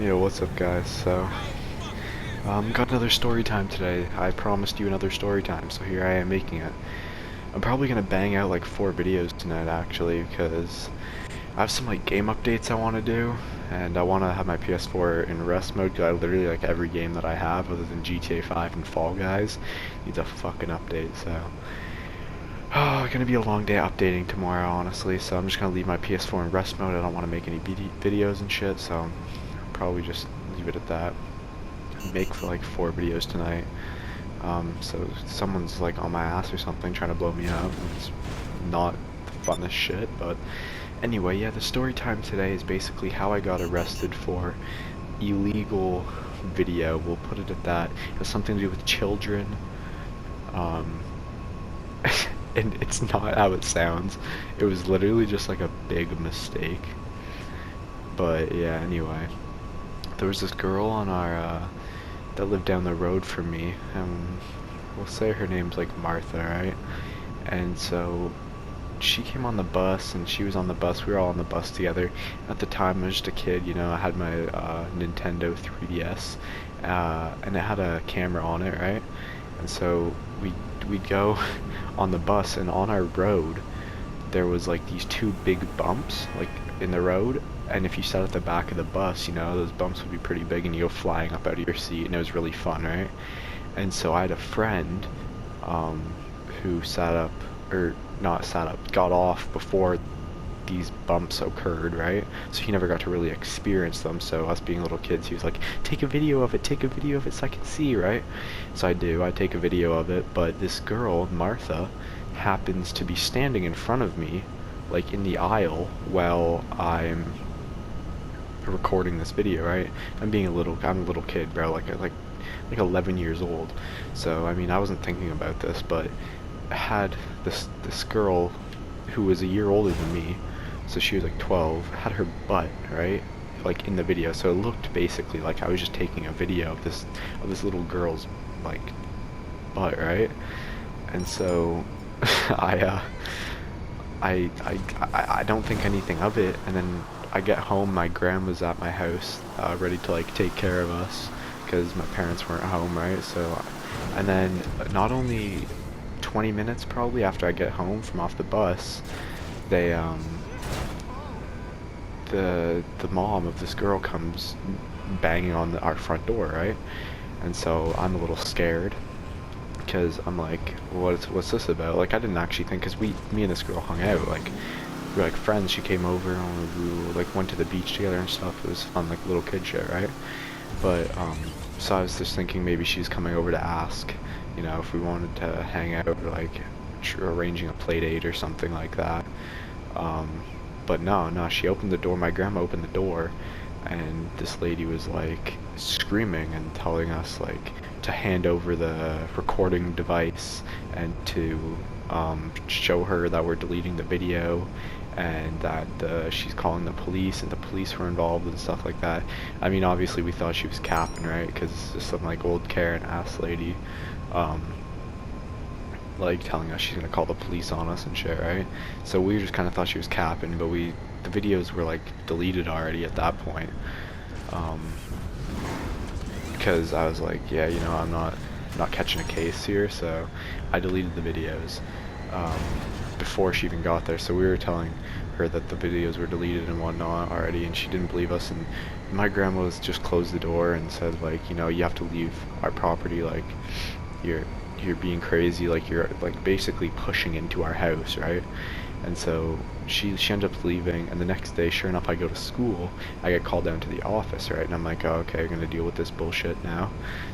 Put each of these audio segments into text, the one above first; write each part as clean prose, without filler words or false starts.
Yo, what's up guys? Got another story time today. I promised you another story time, so here I am making it. I'm probably gonna bang out like 4 videos tonight actually, because I have some like game updates I want to do, and I want to have my PS4 in rest mode, because I literally like every game that I have other than GTA 5 and Fall Guys needs a fucking update, so... Oh, gonna be a long day updating tomorrow, honestly, so I'm just gonna leave my PS4 in rest mode. I don't want to make any videos and shit, so I'll probably just leave it at that. Make for like 4 videos tonight. So someone's like on my ass or something trying to blow me up. It's not the funnest shit, but anyway, yeah, the story time today is basically how I got arrested for illegal video. We'll put it at that. It has something to do with children. Um, and it's not how it sounds. It was literally just like a big mistake. But yeah, anyway, there was this girl on our that lived down the road from me, and we'll say her name's like Martha, right? And so she came on the bus, and she was on the bus, we were all on the bus together. At the time I was just a kid, you know, I had my Nintendo 3DS, and it had a camera on it, right? And so we'd go on the bus, and on our road there was like these 2 big bumps like in the road, and if you sat at the back of the bus, you know, those bumps would be pretty big and you go flying up out of your seat, and it was really fun, right? And so I had a friend who sat up, or not sat up, got off before these bumps occurred, right? So he never got to really experience them, so us being little kids, he was like, take a video of it so I can see, right? So I do, I take a video of it, but this girl, Martha, happens to be standing in front of me, like in the aisle, while I'm recording this video, right? I'm a little kid, bro, like 11 years old. So I mean, I wasn't thinking about this, but I had this girl who was a year older than me, so she was like 12, had her butt, right, like in the video, so it looked basically like I was just taking a video of this little girl's like butt, right? And so I don't think anything of it, and then I get home, my grandma's at my house, ready to like take care of us, because my parents weren't home, right? So, and then not only 20 minutes probably after I get home from off the bus, they the mom of this girl comes banging on our front door, right? And so I'm a little scared, because I'm like, what's this about? Like, I didn't actually think, because me and this girl hung out, like, we were like friends. She came over, and we like went to the beach together and stuff. It was fun, like little kid shit, right? But so I was just thinking maybe she's coming over to ask, you know, if we wanted to hang out, or like arranging a play date or something like that. But no, she opened the door. My grandma opened the door, and this lady was like screaming and telling us like to hand over the recording device, and to show her that we're deleting the video, and that she's calling the police, and the police were involved and stuff like that. I mean, obviously we thought she was capping, right? Because it's just some like old Karen ass lady like telling us she's gonna call the police on us and shit, right? So we just kind of thought she was capping, but the videos were like deleted already at that point, because I was like, yeah, you know, I'm not catching a case here, so I deleted the videos before she even got there. So we were telling her that the videos were deleted and whatnot already, and she didn't believe us, and my grandma was just closed the door and said, like, you know, you have to leave our property, like, you're being crazy, like you're like basically pushing into our house, right? And so she ended up leaving, and the next day, sure enough, I go to school, I get called down to the office, right? And I'm like, oh, okay, I'm gonna deal with this bullshit now.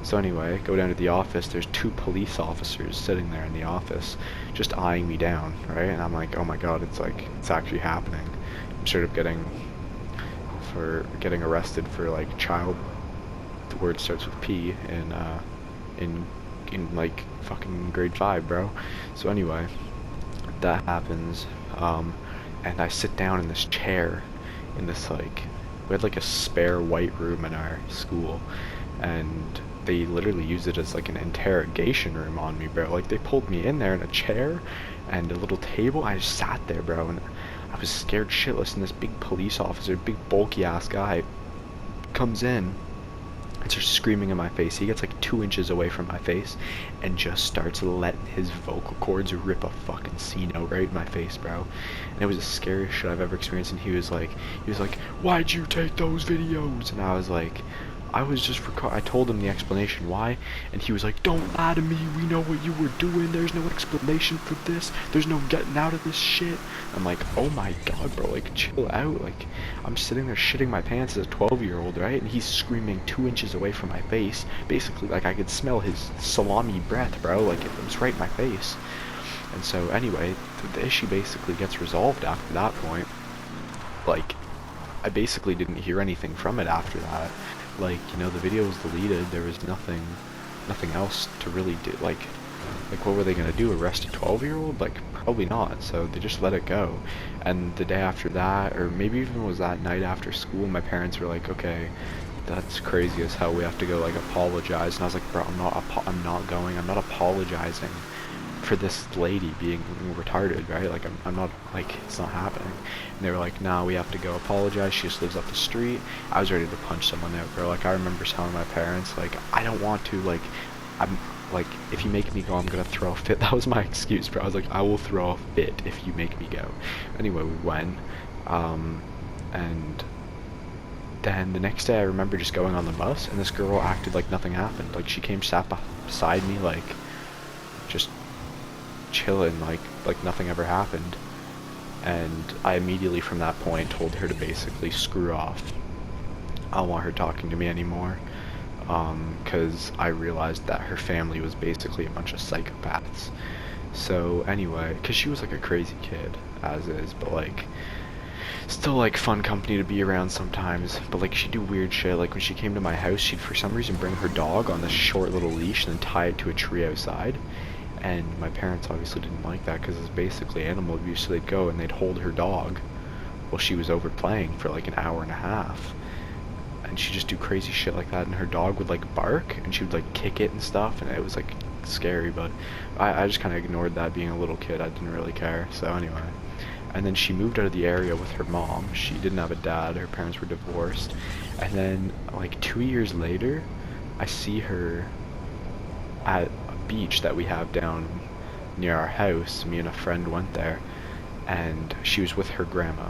So anyway, go down to the office, there's 2 police officers sitting there in the office, just eyeing me down, right? And I'm like, oh my god, it's actually happening. I'm sort of getting arrested for like the word starts with P, in like fucking grade 5, bro. So anyway, that happens, and I sit down in this chair in this, like, we had like a spare white room in our school, and they literally used it as like an interrogation room on me, bro. Like, they pulled me in there in a chair and a little table. I just sat there, bro, and I was scared shitless, and this big police officer, big bulky ass guy, comes in and starts screaming in my face. He gets like 2 inches away from my face and just starts letting his vocal cords rip a fucking C note right in my face, bro. And it was the scariest shit I've ever experienced. And he was like, why'd you take those videos? And I was like, I told him the explanation why, and he was like, don't lie to me, we know what you were doing, there's no explanation for this, there's no getting out of this shit. I'm like, oh my god, bro, like, chill out. Like, I'm sitting there shitting my pants as a 12-year-old, right, and he's screaming 2 inches away from my face, basically, like, I could smell his salami breath, bro, like, it was right in my face. And so, anyway, the issue basically gets resolved after that point. Like, I basically didn't hear anything from it after that. Like, you know, the video was deleted, there was nothing else to really do. Like what were they gonna do, arrest a 12-year-old? Like, probably not, so they just let it go. And the day after that, or maybe even it was that night after school, my parents were like, okay, that's crazy as hell, we have to go, like, apologize. And I was like, bro, I'm not apologizing for this lady being retarded, right? Like, I'm not, like, it's not happening. And they were like, nah, we have to go apologize, she just lives up the street. I was ready to punch someone out, bro. Like, I remember telling my parents, like, I don't want to, like, I'm, like, if you make me go, I'm gonna throw a fit. That was my excuse, bro. I was like, I will throw a fit if you make me go. Anyway, we went, and then the next day I remember just going on the bus, and this girl acted like nothing happened. Like, she came, sat beside me, like, just chilling, like nothing ever happened. And I immediately from that point told her to basically screw off. I don't want her talking to me anymore, because I realized that her family was basically a bunch of psychopaths. So anyway, because she was like a crazy kid, as is, but like, still like fun company to be around sometimes. But like, she'd do weird shit. Like, when she came to my house, she'd for some reason bring her dog on this short little leash and then tie it to a tree outside. And my parents obviously didn't like that because it's basically animal abuse, so they'd go and they'd hold her dog while she was over playing for like an hour and a half. And she'd just do crazy shit like that, and her dog would like bark, and she would like kick it and stuff, and it was like scary, but I just kind of ignored that being a little kid. I didn't really care. So anyway, and then she moved out of the area with her mom. She didn't have a dad, her parents were divorced. And then like 2 years later, I see her at beach that we have down near our house. Me and a friend went there, and she was with her grandma,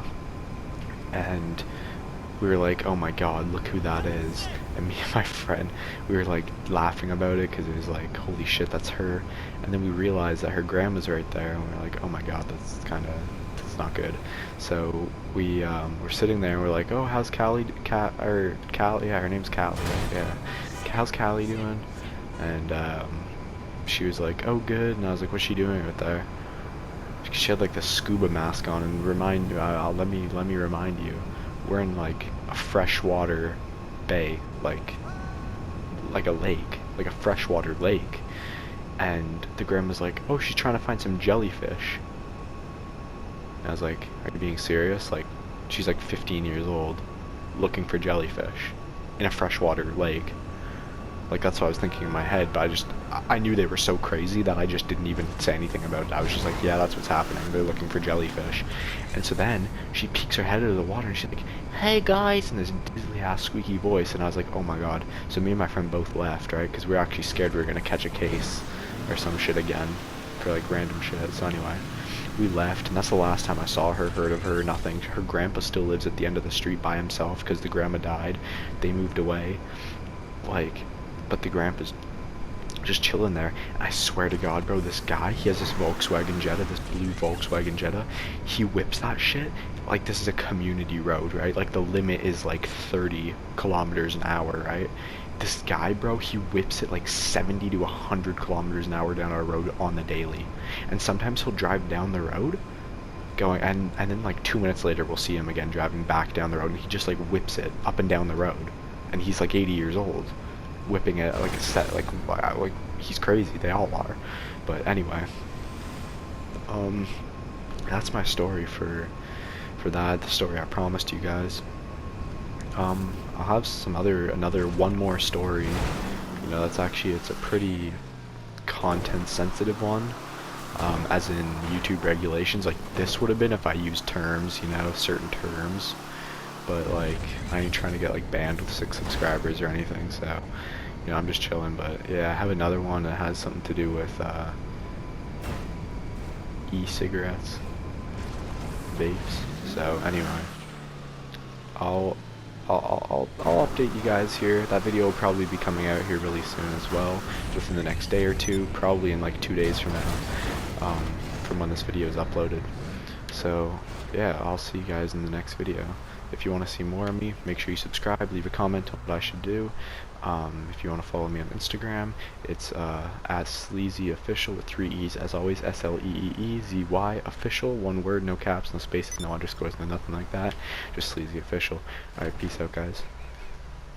and we were like, oh my god, look who that is. And me and my friend, we were like laughing about it because it was like, holy shit, that's her. And then we realized that her grandma's right there, and we were like, oh my god, that's not good. So we were sitting there and we're like, oh, how's Callie, yeah, her name's Callie, right? Yeah, how's Callie doing? And she was like, oh, good. And I was like, what's she doing out there? She had like this scuba mask on, and let me remind you, we're in like a freshwater bay, like a lake, like a freshwater lake. And the grandma's like, oh, she's trying to find some jellyfish. And I was like, are you being serious? Like, she's like 15 years old looking for jellyfish in a freshwater lake. Like, that's what I was thinking in my head, but I knew they were so crazy that I just didn't even say anything about it. I was just like, yeah, that's what's happening. They're looking for jellyfish. And so then she peeks her head out of the water and she's like, hey guys, in this dizzly ass squeaky voice. And I was like, oh my god. So me and my friend both left, right? Because we were actually scared we were going to catch a case or some shit again for like random shit. So anyway, we left, and that's the last time I saw her, heard of her, nothing. Her grandpa still lives at the end of the street by himself because the grandma died. They moved away. Like, but the grandpa's just chilling there. And I swear to god, bro, this guy, he has this Volkswagen Jetta, this blue Volkswagen Jetta. He whips that shit like this is a community road, right? Like, the limit is like 30 kilometers an hour, right? This guy, bro, he whips it like 70 to 100 kilometers an hour down our road on the daily. And sometimes he'll drive down the road going, and then like 2 minutes later we'll see him again driving back down the road, and he just like whips it up and down the road. And he's like 80 years old, whipping it like a set, like he's crazy. They all are. But anyway, that's my story for that, the story I promised you guys. I'll have another one more story. You know, it's a pretty content sensitive one, as in YouTube regulations. Like, this would have been if I used terms, you know, certain terms but like I ain't trying to get like banned with 6 subscribers or anything, so you know, I'm just chilling. But yeah, I have another one that has something to do with e-cigarettes, vapes. So anyway, I'll I'll update you guys here. That video will probably be coming out here really soon as well, within the next day or two, probably in like 2 days from now, from when this video is uploaded. So yeah, I'll see you guys in the next video. If you want to see more of me, make sure you subscribe, leave a comment on what I should do. If you want to follow me on Instagram, it's at Sleazy Official with 3 E's as always, SLEEEZY Official, one word, no caps, no spaces, no underscores, no nothing like that, just Sleazy Official. Alright, peace out guys.